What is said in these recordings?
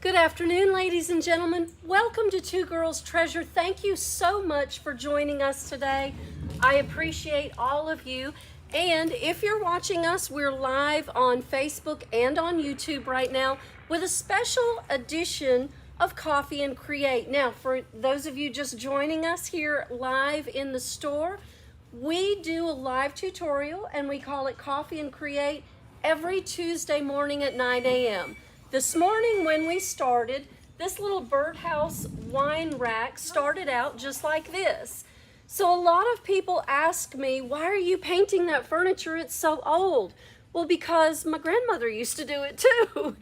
Good afternoon, ladies and gentlemen. Welcome to Two Girls Treasure. Thank you so much for joining us today. I appreciate all of you. And if you're watching us, we're live on Facebook and on YouTube right now with a special edition of Coffee and Create. Now, for those of you just joining us here live in the store, we do a live tutorial and we call it Coffee and Create every Tuesday morning at 9 a.m. This morning when we started, this little birdhouse wine rack started out just like this. So a lot of people ask me, why are you painting that furniture? It's so old. Well, because my grandmother used to do it too.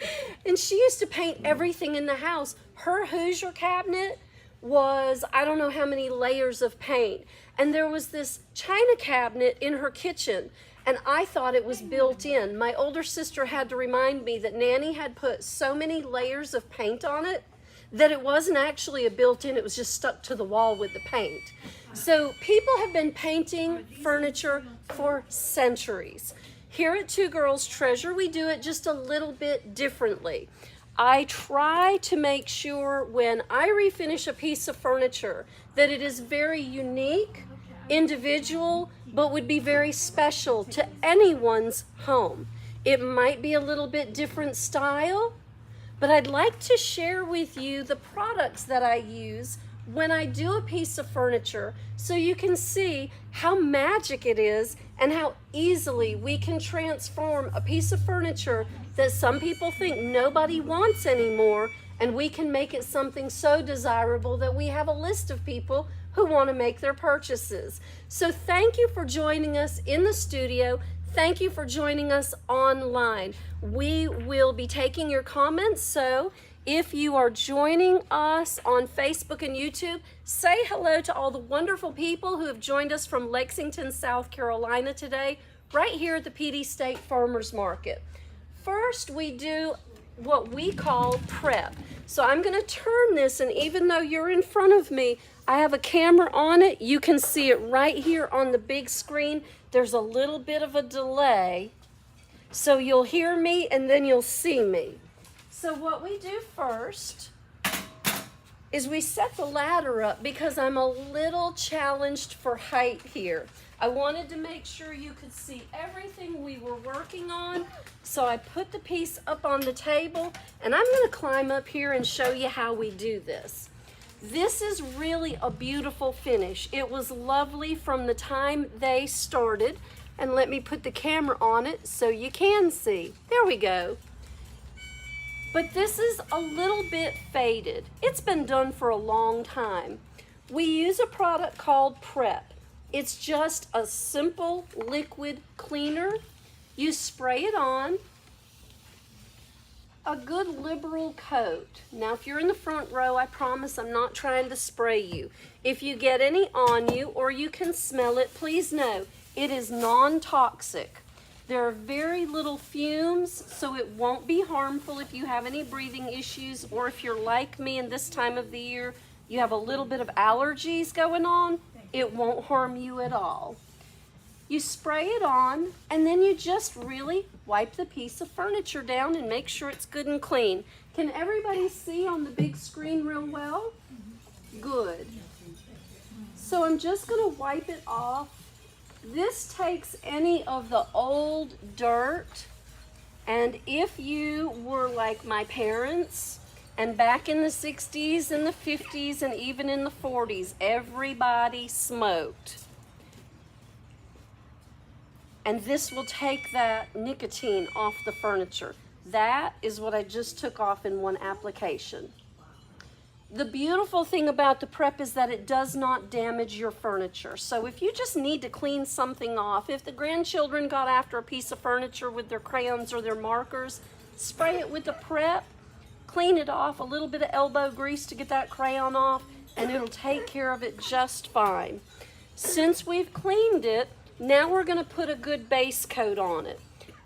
And she used to paint everything in the house. Her Hoosier cabinet was, I don't know how many layers of paint. And there was this china cabinet in her kitchen. And I thought it was built in. My older sister had to remind me that Nanny had put so many layers of paint on it that it wasn't actually a built-in, it was just stuck to the wall with the paint. So people have been painting furniture for centuries. Here at Two Girls Treasure, we do it just a little bit differently. I try to make sure when I refinish a piece of furniture that it is very unique, individual, but would be very special to anyone's home. It might be a little bit different style, but I'd like to share with you the products that I use when I do a piece of furniture so you can see how magic it is and how easily we can transform a piece of furniture that some people think nobody wants anymore, and we can make it something so desirable that we have a list of people who want to make their purchases. So thank you for joining us in the studio. Thank you for joining us online. We will be taking your comments, so if you are joining us on Facebook and YouTube, say hello to all the wonderful people who have joined us from Lexington, South Carolina today, right here at the PD State Farmers Market. First, we do what we call prep. So I'm going to turn this, and even though you're in front of me, I have a camera on it. You can see it right here on the big screen. There's a little bit of a delay, so you'll hear me and then you'll see me. So what we do first is we set the ladder up because I'm a little challenged for height here. I wanted to make sure you could see everything we were working on, so I put the piece up on the table, and I'm going to climb up here and show you how we do this. This is really a beautiful finish. It was lovely from the time they started, and let me put the camera on it so you can see. There we go. But this is a little bit faded. It's been done for a long time. We use a product called Prep. It's just a simple liquid cleaner. You spray it on. A good liberal coat. Now, if you're in the front row, I promise I'm not trying to spray you. If you get any on you or you can smell it, please know it is non-toxic. There are very little fumes, so it won't be harmful if you have any breathing issues, or if you're like me in this time of the year, you have a little bit of allergies going on, it won't harm you at all. You spray it on, and then you just really wipe the piece of furniture down and make sure it's good and clean. Can everybody see on the big screen real well? Good. So I'm just going to wipe it off. This takes any of the old dirt, and if you were like my parents, and back in the 60s and the 50s and even in the 40s, everybody smoked. And this will take that nicotine off the furniture. That is what I just took off in one application. The beautiful thing about the Prep is that it does not damage your furniture. So if you just need to clean something off, if the grandchildren got after a piece of furniture with their crayons or their markers, spray it with the Prep, clean it off, a little bit of elbow grease to get that crayon off, and it'll take care of it just fine. Since we've cleaned it, now we're going to put a good base coat on it.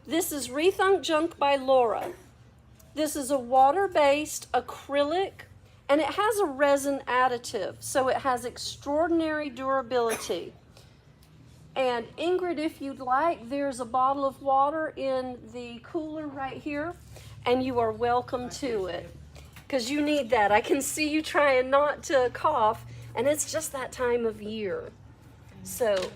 This is Rethunk Junk by Laura. This is a water-based acrylic, and it has a resin additive, so it has extraordinary durability. And Ingrid, if you'd like, there's a bottle of water in the cooler right here, and you are welcome to it. because you need that. I can see you trying not to cough, and it's just that time of year. So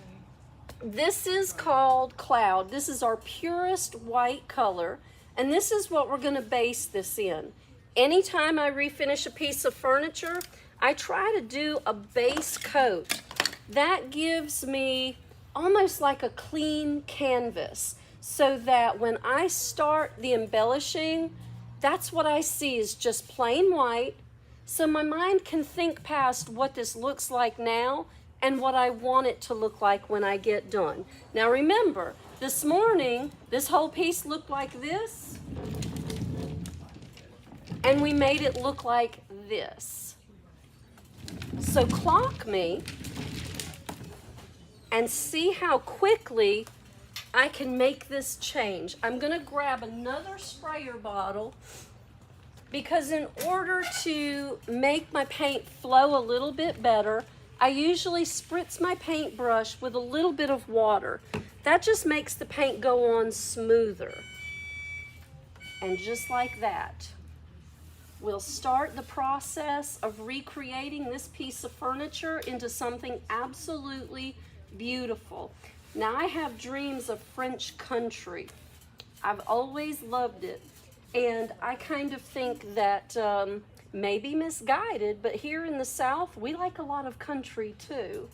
this is called Cloud. This is our purest white color, and this is what we're going to base this in. Anytime I refinish a piece of furniture, I try to do a base coat. That gives me almost like a clean canvas, so that when I start the embellishing, that's what I see is just plain white, so my mind can think past what this looks like now and what I want it to look like when I get done. Now remember, this morning, this whole piece looked like this, and we made it look like this. So clock me and see how quickly I can make this change. I'm gonna grab another sprayer bottle, because in order to make my paint flow a little bit better, I usually spritz my paintbrush with a little bit of water. That just makes the paint go on smoother. And just like that, we'll start the process of recreating this piece of furniture into something absolutely beautiful. Now I have dreams of French country. I've always loved it. And I kind of think that maybe misguided, but here in the South, we like a lot of country too.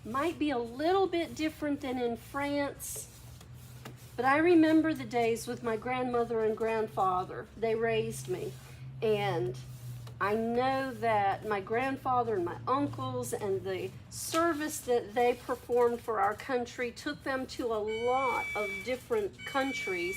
Might be a little bit different than in France, but I remember the days with my grandmother and grandfather. They raised me, and I know that my grandfather and my uncles and the service that they performed for our country took them to a lot of different countries,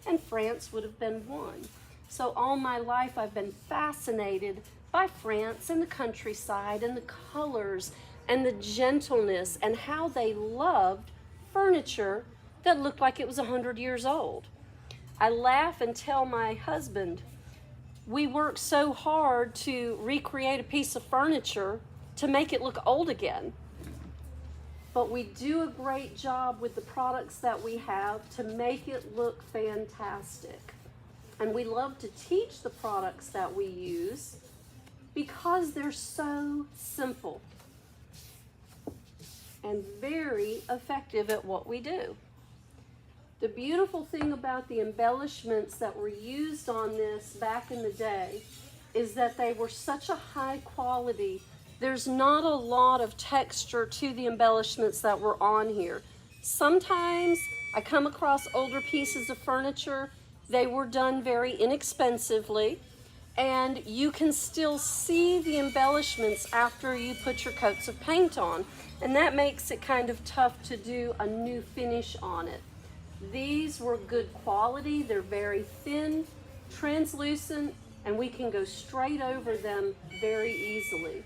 and France would have been one. So all my life I've been fascinated by France and the countryside and the colors and the gentleness and how they loved furniture that looked like it was 100 years old. I laugh and tell my husband, we work so hard to recreate a piece of furniture to make it look old again. But we do a great job with the products that we have to make it look fantastic. And we love to teach the products that we use because they're so simple and very effective at what we do. The beautiful thing about the embellishments that were used on this back in the day is that they were such a high quality. There's not a lot of texture to the embellishments that were on here. Sometimes I come across older pieces of furniture. They were done very inexpensively, and you can still see the embellishments after you put your coats of paint on, and that makes it kind of tough to do a new finish on it. These were good quality. They're very thin, translucent, and we can go straight over them very easily.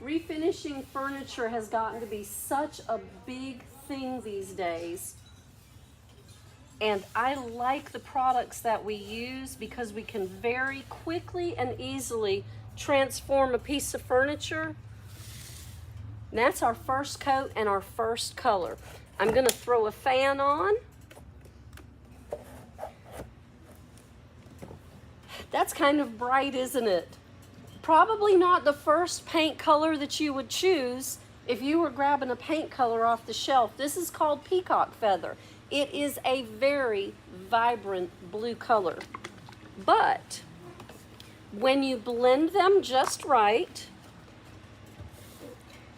Refinishing furniture has gotten to be such a big thing these days. And I like the products that we use because we can very quickly and easily transform a piece of furniture. And that's our first coat and our first color. I'm going to throw a fan on. That's kind of bright, isn't it? Probably not the first paint color that you would choose if you were grabbing a paint color off the shelf. This is called peacock feather. It is a very vibrant blue color. But when you blend them just right,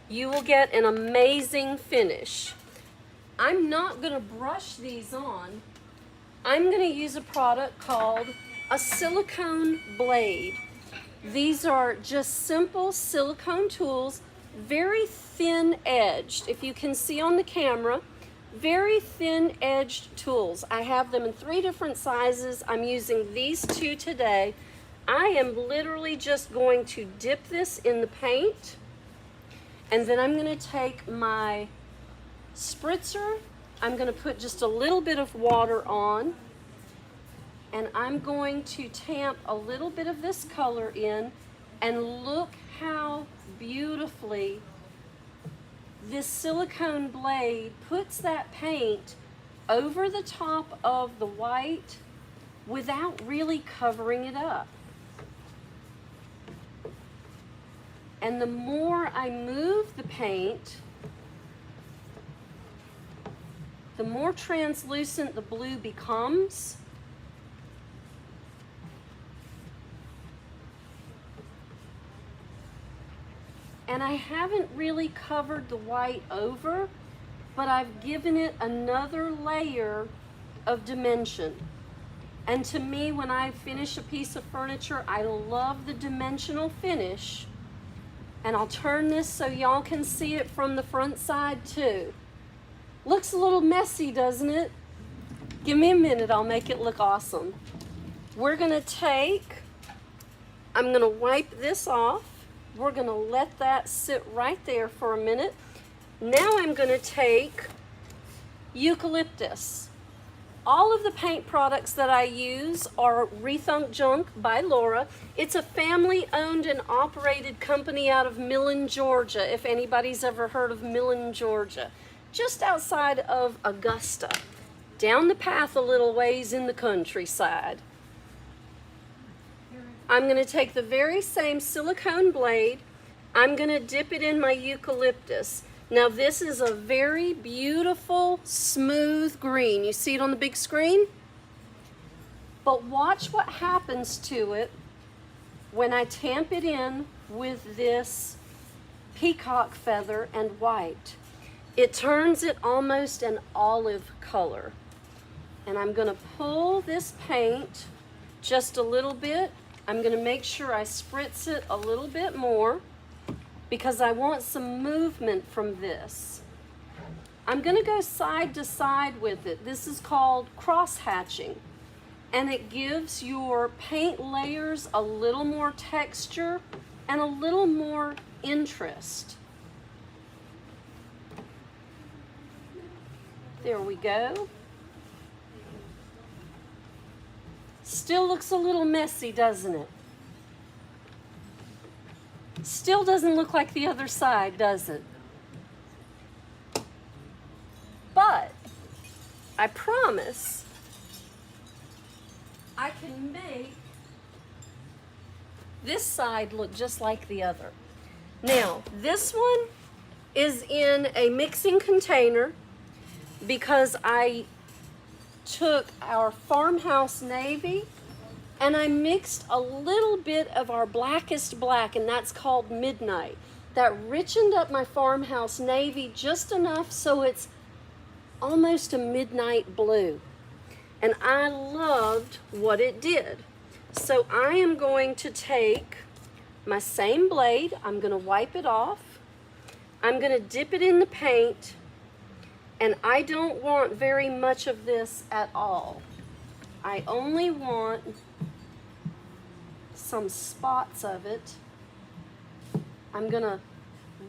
you will get an amazing finish. I'm not going to brush these on. I'm going to use a product called a silicone blade. These are just simple silicone tools, very thin edged. If you can see on the camera, very thin edged tools. I have them in 3 different sizes. I'm using these 2 today. I am literally just going to dip this in the paint, and then I'm going to take my spritzer. I'm going to put just a little bit of water on, and I'm going to tamp a little bit of this color in, and look how beautifully this silicone blade puts that paint over the top of the white without really covering it up. And the more I move the paint, the more translucent the blue becomes. And I haven't really covered the white over, but I've given it another layer of dimension. And to me, when I finish a piece of furniture, I love the dimensional finish. And I'll turn this so y'all can see it from the front side too. Looks a little messy, doesn't it? Give me a minute, I'll make it look awesome. We're gonna I'm gonna wipe this off. We're gonna let that sit right there for a minute. Now I'm gonna take eucalyptus. All of the paint products that I use are Rethunk Junk by Laura. It's a family-owned and operated company out of Millen, Georgia, if anybody's ever heard of Millen, Georgia. Just outside of Augusta, down the path a little ways in the countryside. I'm gonna take the very same silicone blade. I'm gonna dip it in my eucalyptus. Now this is a very beautiful, smooth green. You see it on the big screen? But watch what happens to it when I tamp it in with this peacock feather and white. It turns it almost an olive color. And I'm gonna pull this paint just a little bit. I'm gonna make sure I spritz it a little bit more because I want some movement from this. I'm gonna go side to side with it. This is called cross hatching, and it gives your paint layers a little more texture and a little more interest. There we go. Still looks a little messy, doesn't it? Still doesn't look like the other side, does it? But I promise I can make this side look just like the other. Now, this one is in a mixing container because I took our farmhouse navy and I mixed a little bit of our blackest black, and that's called Midnight. That richened up my farmhouse navy just enough so it's almost a midnight blue. And I loved what it did. So I am going to take my same blade, I'm gonna wipe it off, I'm gonna dip it in the paint, and I don't want very much of this at all. I only want some spots of it. I'm gonna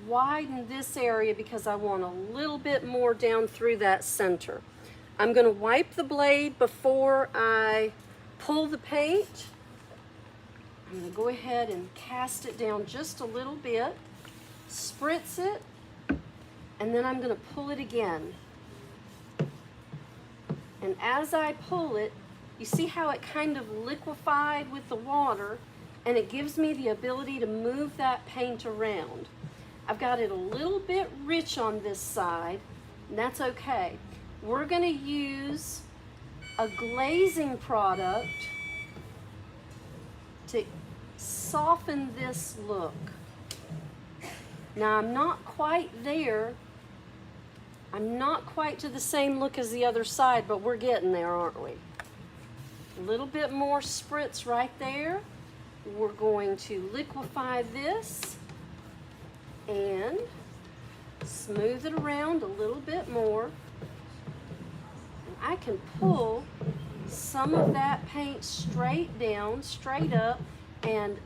widen this area because I want a little bit more down through that center. I'm gonna wipe the blade before I pull the paint. I'm gonna go ahead and cast it down just a little bit, spritz it, and then I'm gonna pull it again. And as I pull it, you see how it kind of liquefied with the water, and it gives me the ability to move that paint around. I've got it a little bit rich on this side, and that's okay. We're gonna use a glazing product to soften this look. Now I'm not quite there. I'm not quite to the same look as the other side, but we're getting there, aren't we? A little bit more spritz right there. We're going to liquefy this and smooth it around a little bit more. And I can pull some of that paint straight down, straight up, and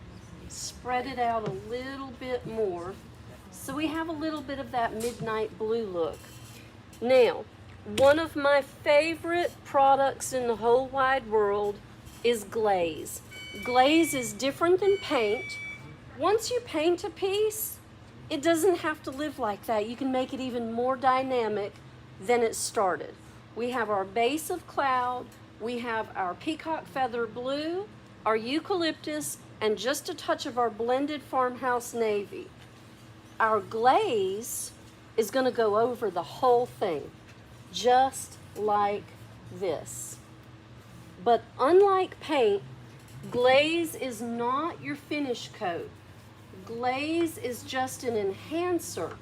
spread it out a little bit more. So we have a little bit of that midnight blue look. Now, one of my favorite products in the whole wide world is Glaze. Glaze is different than paint. Once you paint a piece, it doesn't have to live like that. You can make it even more dynamic than it started. We have our base of cloud, We have our peacock feather blue, our eucalyptus, and just a touch of our blended farmhouse navy. Our glaze is going to go over the whole thing, just like this. But unlike paint, glaze is not your finish coat. Glaze is just an enhancer.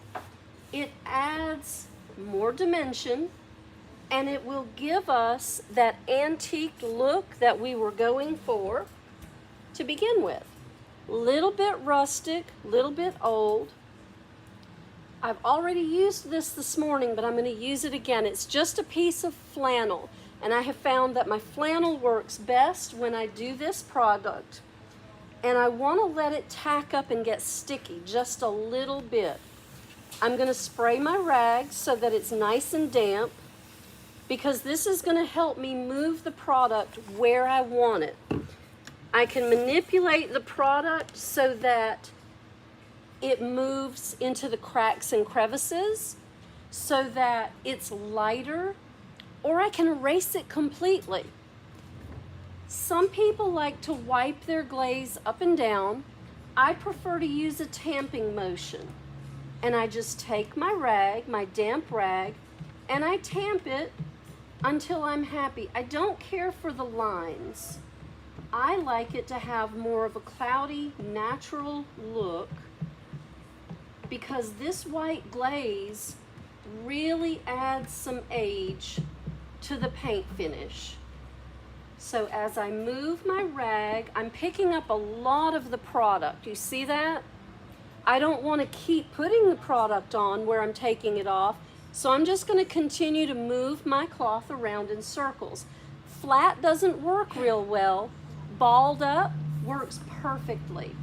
It adds more dimension, and it will give us that antique look that we were going for to begin with. Little bit rustic, little bit old. I've already used this morning, but I'm going to use it again. It's just a piece of flannel, and I have found that my flannel works best when I do this product. And I want to let it tack up and get sticky just a little bit. I'm going to spray my rag so that it's nice and damp, because this is going to help me move the product where I want it. I can manipulate the product so that it moves into the cracks and crevices so that it's lighter, or I can erase it completely. Some people like to wipe their glaze up and down. I prefer to use a tamping motion. And I just take my rag, my damp rag, and I tamp it until I'm happy. I don't care for the lines. I like it to have more of a cloudy, natural look, because this white glaze really adds some age to the paint finish. So as I move my rag, I'm picking up a lot of the product. You see that? I don't want to keep putting the product on where I'm taking it off, so I'm just going to continue to move my cloth around in circles. Flat doesn't work real well. Balled up works perfectly.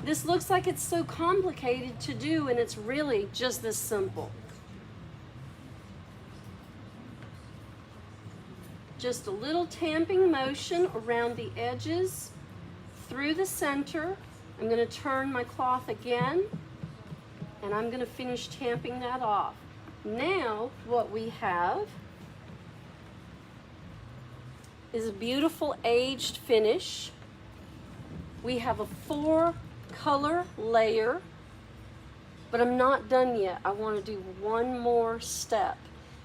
This looks like it's so complicated to do, and it's really just this simple. Just a little tamping motion around the edges, through the center. I'm going to turn my cloth again, and I'm going to finish tamping that off. Now what we have is a beautiful aged finish. We have a 4-color layer, but I'm not done yet. I want to do one more step,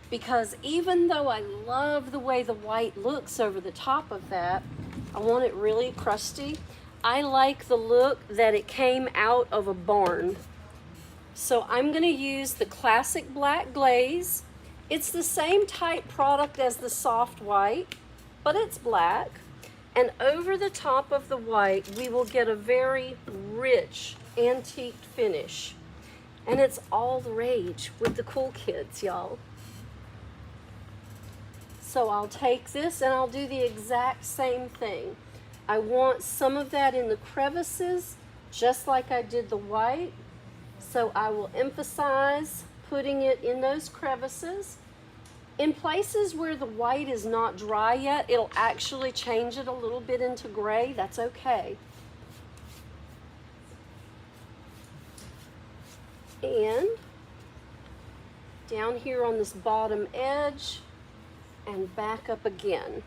because even though I love the way the white looks over the top of that, I want it really crusty. I like the look that it came out of a barn. So I'm going to use the classic black glaze. It's the same type product as the soft white, but it's black. And over the top of the white, we will get a very rich antique finish. And it's all the rage with the cool kids, y'all. So I'll take this and I'll do the exact same thing. I want some of that in the crevices, just like I did the white. So I will emphasize putting it in those crevices. In places where the white is not dry yet, it'll actually change it a little bit into gray. That's okay. And down here on this bottom edge, and back up again.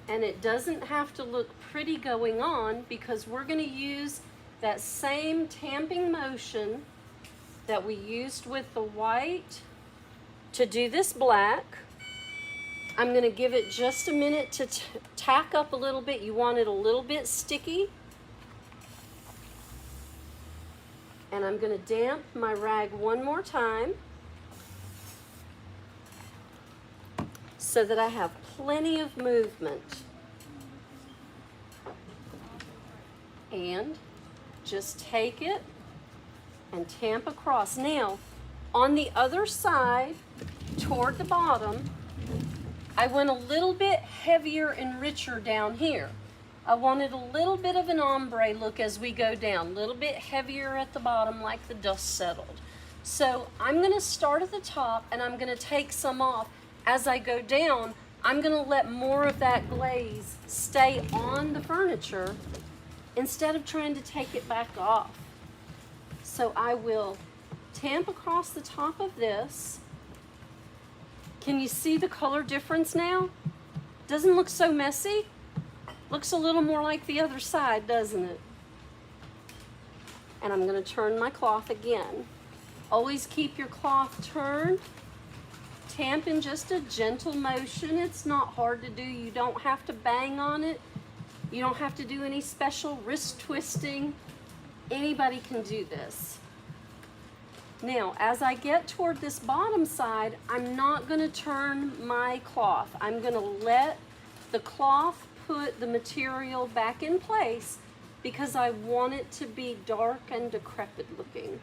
And it doesn't have to look pretty going on, because we're going to use that same tamping motion that we used with the white to do this black. I'm going to give it just a minute to tack up a little bit. You want it a little bit sticky. And I'm going to damp my rag one more time so that I have plenty of movement. And just take it and tamp across. Now, on the other side, toward the bottom, I went a little bit heavier and richer down here. I wanted a little bit of an ombre look as we go down, a little bit heavier at the bottom like the dust settled. So I'm going to start at the top, and I'm going to take some off. As I go down, I'm going to let more of that glaze stay on the furniture instead of trying to take it back off. So I will tamp across the top of this, Can you see the color difference now? Doesn't look so messy. Looks a little more like the other side, doesn't it? And I'm going to turn my cloth again. Always keep your cloth turned. Tamp in just a gentle motion. It's not hard to do. You don't have to bang on it. You don't have to do any special wrist twisting. Anybody can do this. Now, as I get toward this bottom side, I'm not going to turn my cloth. I'm going to let the cloth put the material back in place because I want it to be dark and decrepit looking.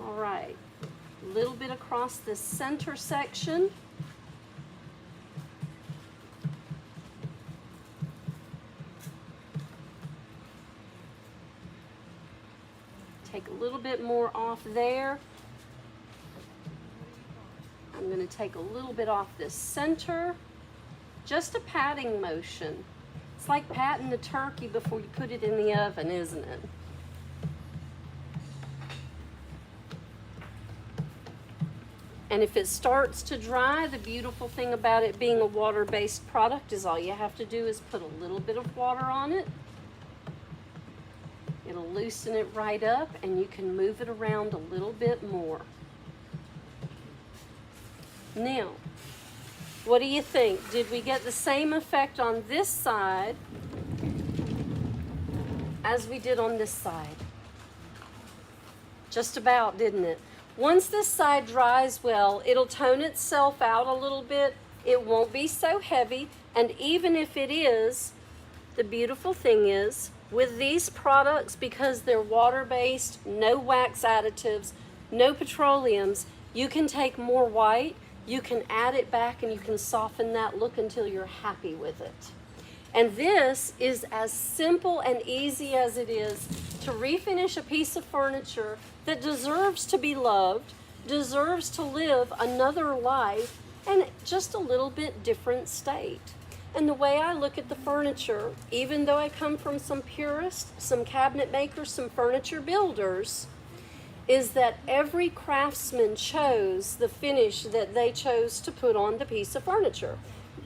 All right, a little bit across this center section. Take a little bit more off there. I'm going to take a little bit off this center. Just a patting motion. It's like patting the turkey before you put it in the oven, isn't it? And if it starts to dry, the beautiful thing about it being a water-based product is all you have to do is put a little bit of water on it. It'll loosen it right up and you can move it around a little bit more. Now, what do you think? Did we get the same effect on this side as we did on this side? Just about, didn't it? Once this side dries well, it'll tone itself out a little bit. It won't be so heavy, and even if it is, the beautiful thing is, with these products, because they're water-based, no wax additives, no petroleums, you can take more white, you can add it back, and you can soften that look until you're happy with it. And this is as simple and easy as it is to refinish a piece of furniture that deserves to be loved, deserves to live another life, and just a little bit different state. And the way I look at the furniture, even though I come from some purists, some cabinet makers, some furniture builders, is that every craftsman chose the finish that they chose to put on the piece of furniture.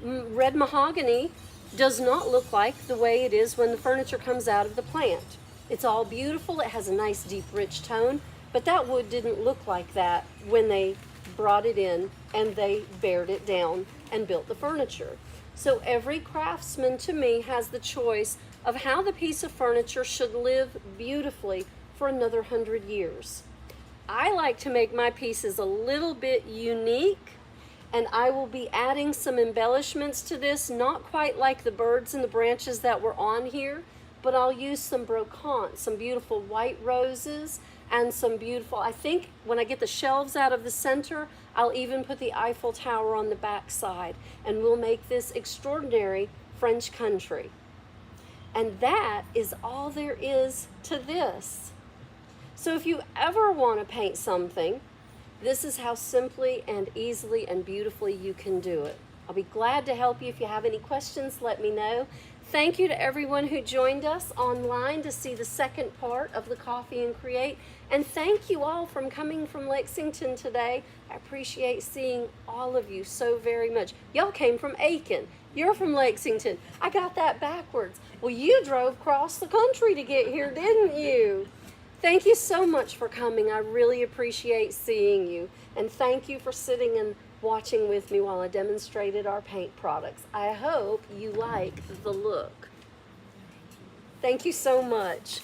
Red mahogany does not look like the way it is when the furniture comes out of the plant. It's all beautiful, it has a nice deep rich tone, but that wood didn't look like that when they brought it in and they bared it down and built the furniture. So every craftsman to me has the choice of how the piece of furniture should live beautifully for another 100 years. I like to make my pieces a little bit unique, and I will be adding some embellishments to this, not quite like the birds and the branches that were on here, but I'll use some brocante, some beautiful white roses, and some beautiful, I think when I get the shelves out of the center, I'll even put the Eiffel Tower on the back side, and we'll make this extraordinary French country. And that is all there is to this. So if you ever want to paint something, this is how simply and easily and beautifully you can do it. I'll be glad to help you. If you have any questions, let me know. Thank you to everyone who joined us online to see the second part of the Coffee and Create. And thank you all for coming from Lexington today. I appreciate seeing all of you so very much. Y'all came from Aiken. You're from Lexington. I got that backwards. Well, you drove across the country to get here, didn't you? Thank you so much for coming. I really appreciate seeing you. And thank you for sitting and watching with me while I demonstrated our paint products. I hope you like the look. Thank you so much.